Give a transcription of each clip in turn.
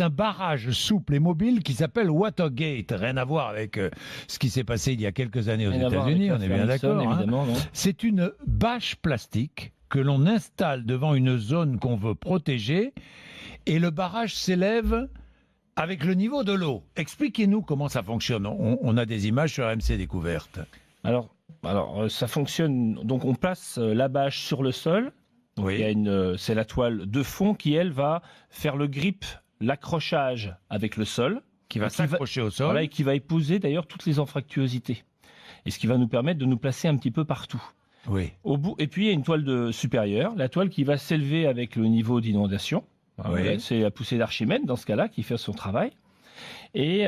C'est un barrage souple et mobile qui s'appelle Watergate. Rien à voir avec ce qui s'est passé il y a quelques années aux États-Unis, on est bien d'accord. Évidemment, non. C'est une bâche plastique que l'on installe devant une zone qu'on veut protéger et le barrage s'élève avec le niveau de l'eau. Expliquez-nous comment ça fonctionne. On a des images sur RMC Découverte. Alors, ça fonctionne. Donc, on place la bâche sur le sol. Oui. C'est la toile de fond qui, elle, va faire le grip, l'accrochage avec le sol. Qui va s'accrocher au sol. Voilà, et qui va épouser d'ailleurs toutes les anfractuosités. Et ce qui va nous permettre de nous placer un petit peu partout. Oui. Au bout, et puis, il y a une toile supérieure, la toile qui va s'élever avec le niveau d'inondation. Oui. C'est la poussée d'Archimède, dans ce cas-là, qui fait son travail. Et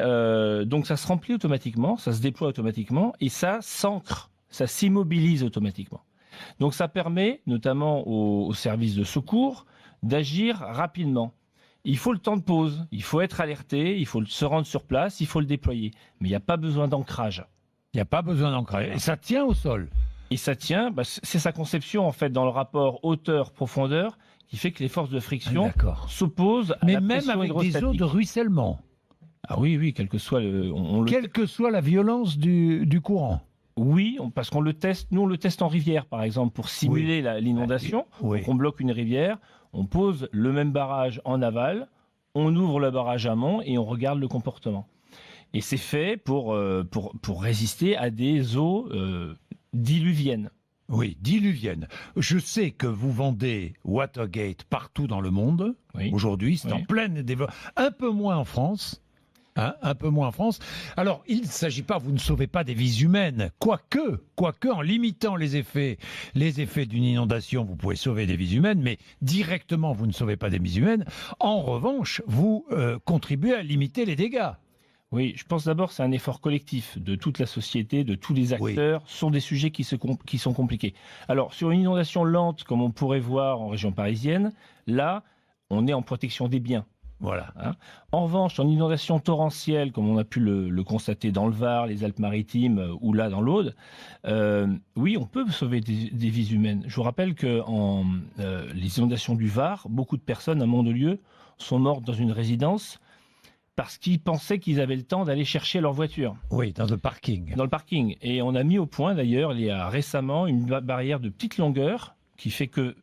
donc, ça se remplit automatiquement, ça se déploie automatiquement, et ça s'ancre, ça s'immobilise automatiquement. Donc, ça permet, notamment aux services de secours, d'agir rapidement. Il faut le temps de pause, il faut être alerté, il faut se rendre sur place, il faut le déployer. Mais il n'y a pas besoin d'ancrage. Il n'y a pas besoin d'ancrage. Et ça tient au sol. Et ça tient, c'est sa conception, en fait, dans le rapport hauteur-profondeur, qui fait que les forces de friction s'opposent à la pression mais même avec hydrostatique. des eaux de ruissellement. Ah oui, quel que soit quelle que soit la violence du courant. Oui, parce qu'on le teste, nous on le teste en rivière par exemple pour simuler l'inondation. Oui. Donc on bloque une rivière, on pose le même barrage en aval, on ouvre le barrage amont et on regarde le comportement. Et c'est fait pour résister à des eaux diluviennes. Oui, diluvienne. Je sais que vous vendez Watergate partout dans le monde. Oui. Aujourd'hui, c'est en pleine développement. Un peu moins en France. Un peu moins en France. Alors, il ne s'agit pas, vous ne sauvez pas des vies humaines. Quoique, en limitant les effets d'une inondation, vous pouvez sauver des vies humaines, mais directement, vous ne sauvez pas des vies humaines. En revanche, vous contribuez à limiter les dégâts. Oui, je pense d'abord que c'est un effort collectif de toute la société, de tous les acteurs. Ce sont des sujets qui sont compliqués. Alors, sur une inondation lente, comme on pourrait voir en région parisienne, là, on est en protection des biens. Voilà. En revanche, en inondation torrentielle, comme on a pu le constater dans le Var, les Alpes-Maritimes ou là dans l'Aude, oui, on peut sauver des vies humaines. Je vous rappelle que les inondations du Var, beaucoup de personnes à Mandelieu sont mortes dans une résidence parce qu'ils pensaient qu'ils avaient le temps d'aller chercher leur voiture. Oui, dans le parking. Dans le parking. Et on a mis au point d'ailleurs, il y a récemment, une barrière de petite longueur qui fait que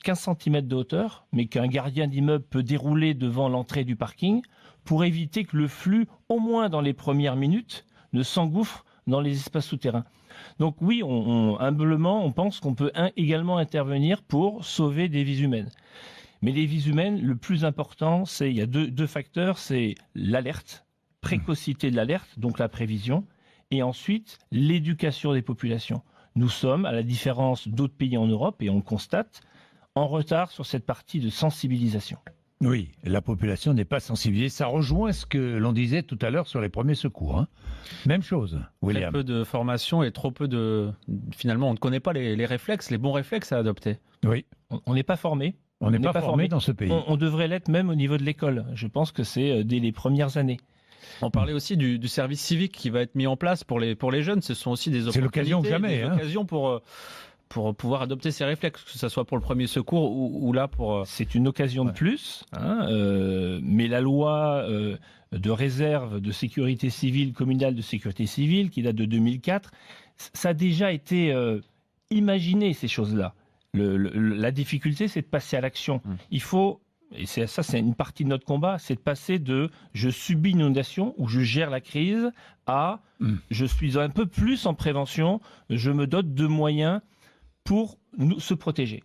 15 cm de hauteur, mais qu'un gardien d'immeuble peut dérouler devant l'entrée du parking pour éviter que le flux, au moins dans les premières minutes, ne s'engouffre dans les espaces souterrains. Donc oui, humblement, on pense qu'on peut également intervenir pour sauver des vies humaines. Mais les vies humaines, le plus important, il y a deux facteurs, c'est l'alerte, précocité de l'alerte, donc la prévision, et ensuite l'éducation des populations. Nous sommes, à la différence d'autres pays en Europe, et on le constate, en retard sur cette partie de sensibilisation. Oui, la population n'est pas sensibilisée. Ça rejoint ce que l'on disait tout à l'heure sur les premiers secours. Même chose, William. Très peu de formation et trop peu de... Finalement, on ne connaît pas les réflexes, les bons réflexes à adopter. Oui. On n'est pas formé. On n'est pas formé dans ce pays. On devrait l'être même au niveau de l'école. Je pense que c'est dès les premières années. On parlait aussi du service civique qui va être mis en place pour les jeunes. Ce sont aussi des opportunités. C'est l'occasion jamais. Des occasions pour pouvoir adopter ces réflexes, que ce soit pour le premier secours ou là pour... C'est une occasion de plus, mais la loi de réserve de sécurité civile, communale de sécurité civile, qui date de 2004, ça a déjà été imaginé, ces choses-là. La difficulté, c'est de passer à l'action. Il faut, et c'est une partie de notre combat, c'est de passer de « je subis une inondation » ou « je gère la crise » à « je suis un peu plus en prévention, je me dote de moyens » pour se protéger.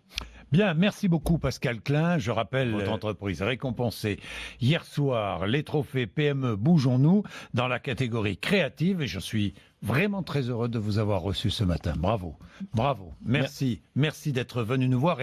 Bien, merci beaucoup Pascal Klein. Je rappelle votre entreprise récompensée hier soir, les trophées PME Bougeons-nous dans la catégorie créative et je suis vraiment très heureux de vous avoir reçu ce matin. Bravo, bravo. Merci d'être venu nous voir.